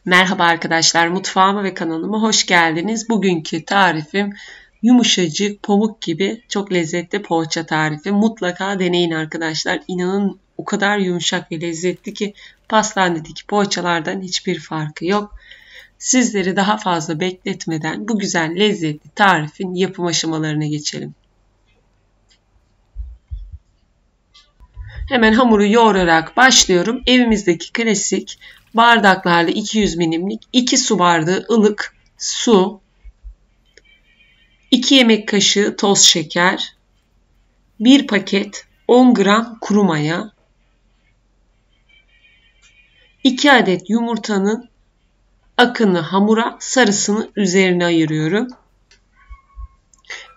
Merhaba arkadaşlar, mutfağıma ve kanalıma hoş geldiniz. Bugünkü tarifim yumuşacık, pamuk gibi çok lezzetli poğaça tarifi. Mutlaka deneyin arkadaşlar. İnanın o kadar yumuşak ve lezzetli ki pastanedeki poğaçalardan hiçbir farkı yok. Sizleri daha fazla bekletmeden bu güzel lezzetli tarifin yapım aşamalarına geçelim. Hemen hamuru yoğurarak başlıyorum. Evimizdeki klasik bardaklarla 200 milimlik 2 su bardağı ılık su, 2 yemek kaşığı toz şeker, 1 paket 10 gram kuru maya, 2 adet yumurtanın akını hamura, sarısını üzerine ayırıyorum.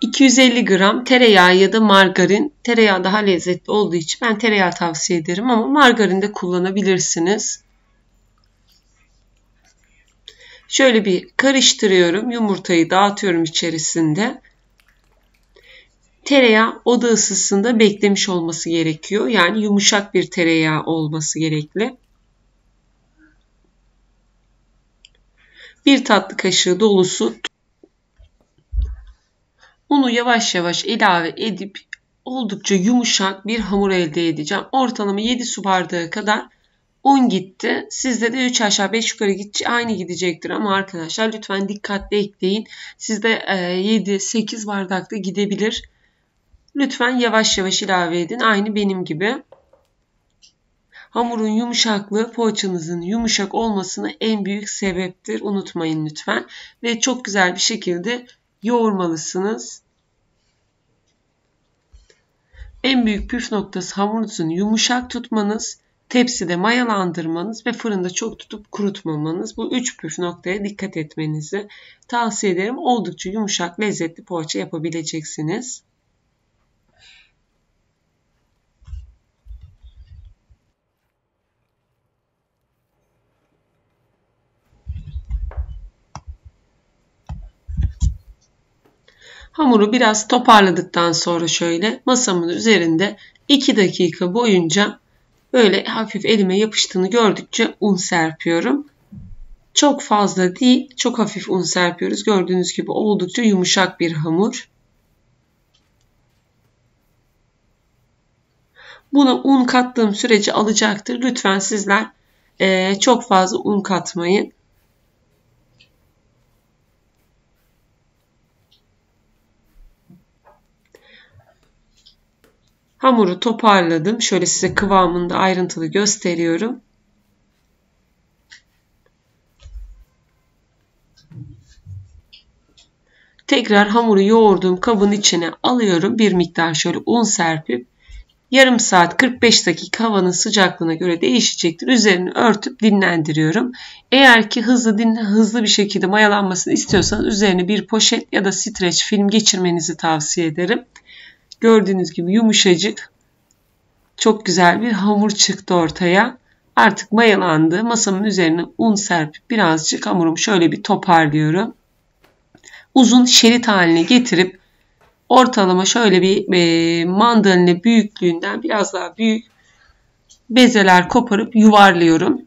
250 gram tereyağı ya da margarin. Tereyağı daha lezzetli olduğu için ben tereyağı tavsiye ederim ama margarin de kullanabilirsiniz. Şöyle bir karıştırıyorum. Yumurtayı dağıtıyorum içerisinde. Tereyağı oda ısısında beklemiş olması gerekiyor. Yani yumuşak bir tereyağı olması gerekli. 1 tatlı kaşığı dolusu unu yavaş yavaş ilave edip oldukça yumuşak bir hamur elde edeceğim. Ortalama 7 su bardağı kadar un gitti. Sizde de 3 aşağı 5 yukarı aynı gidecektir ama arkadaşlar lütfen dikkatli ekleyin. Sizde 7-8 bardakta gidebilir. Lütfen yavaş yavaş ilave edin. Aynı benim gibi. Hamurun yumuşaklığı poğaçanızın yumuşak olmasına en büyük sebeptir. Unutmayın lütfen. Ve çok güzel bir şekilde yoğurmalısınız. En büyük püf noktası hamurunuzun yumuşak tutmanız, tepside mayalandırmanız ve fırında çok tutup kurutmamanız. Bu 3 püf noktaya dikkat etmenizi tavsiye ederim. Oldukça yumuşak, lezzetli poğaça yapabileceksiniz. Hamuru biraz toparladıktan sonra şöyle masamın üzerinde 2 dakika boyunca böyle hafif elime yapıştığını gördükçe un serpiyorum. Çok fazla değil, çok hafif un serpiyoruz. Gördüğünüz gibi oldukça yumuşak bir hamur. Buna un kattığım sürece alacaktır. Lütfen sizler çok fazla un katmayın. Hamuru toparladım. Şöyle size kıvamını da ayrıntılı gösteriyorum. Tekrar hamuru yoğurduğum kabın içine alıyorum. Bir miktar şöyle un serpip yarım saat 45 dakika havanın sıcaklığına göre değişecektir. Üzerini örtüp dinlendiriyorum. Eğer ki hızlı bir şekilde mayalanmasını istiyorsanız üzerine bir poşet ya da streç film geçirmenizi tavsiye ederim. Gördüğünüz gibi yumuşacık, çok güzel bir hamur çıktı ortaya. Artık mayalandı. Masamın üzerine un serpip birazcık hamurumu şöyle bir toparlıyorum. Uzun şerit haline getirip ortalama şöyle bir mandalina büyüklüğünden biraz daha büyük bezeler koparıp yuvarlıyorum.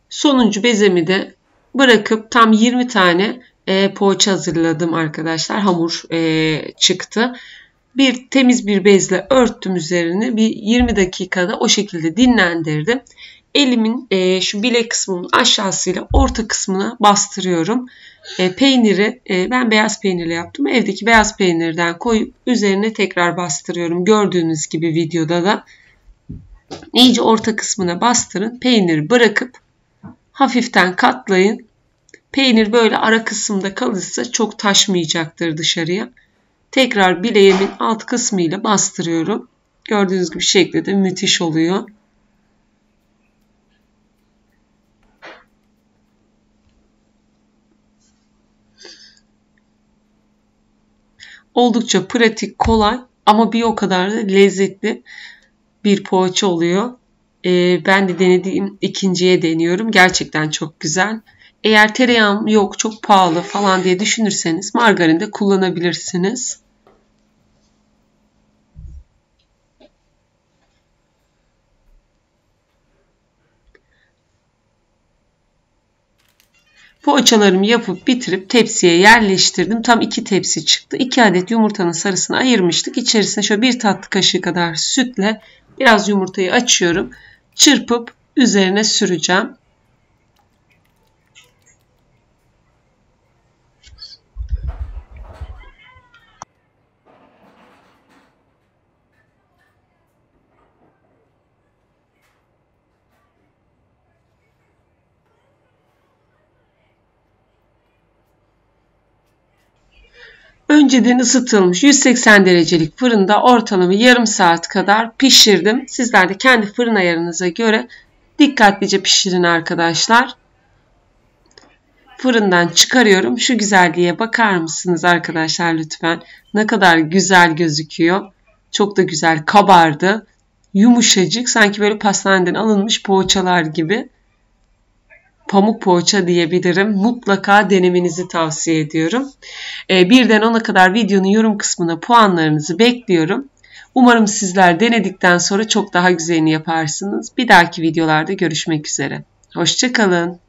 Sonuncu bezemi de bırakıp tam 20 tane poğaça hazırladım arkadaşlar. Hamur çıktı. Temiz bir bezle örttüm üzerini. Bir 20 dakikada o şekilde dinlendirdim. Elimin şu bilek kısmının aşağısıyla orta kısmına bastırıyorum. Peyniri ben beyaz peynirle yaptım. Evdeki beyaz peynirden koyup üzerine tekrar bastırıyorum. Gördüğünüz gibi videoda da iyice orta kısmına bastırın. Peyniri bırakıp hafiften katlayın. Peynir böyle ara kısımda kalırsa çok taşmayacaktır dışarıya. Tekrar bileğimin alt kısmıyla bastırıyorum. Gördüğünüz gibi şekli de müthiş oluyor. Oldukça pratik, kolay ama bir o kadar da lezzetli bir poğaça oluyor. Ben de denediğim ikinciye deniyorum. Gerçekten çok güzel. Eğer tereyağım yok, çok pahalı falan diye düşünürseniz margarin de kullanabilirsiniz. Poğaçalarımı yapıp bitirip tepsiye yerleştirdim. Tam 2 tepsi çıktı. 2 adet yumurtanın sarısını ayırmıştık. İçerisine şöyle 1 tatlı kaşığı kadar sütle biraz yumurtayı açıyorum. Çırpıp üzerine süreceğim. Önceden ısıtılmış 180 derecelik fırında ortalama yarım saat kadar pişirdim. Sizler de kendi fırın ayarınıza göre dikkatlice pişirin arkadaşlar. Fırından çıkarıyorum. Şu güzelliğe bakar mısınız arkadaşlar lütfen? Ne kadar güzel gözüküyor. Çok da güzel kabardı. Yumuşacık, sanki böyle pastaneden alınmış poğaçalar gibi. Pamuk poğaça diyebilirim. Mutlaka denemenizi tavsiye ediyorum. 1'den 10'a kadar videonun yorum kısmına puanlarınızı bekliyorum. Umarım sizler denedikten sonra çok daha güzelini yaparsınız. Bir dahaki videolarda görüşmek üzere. Hoşça kalın.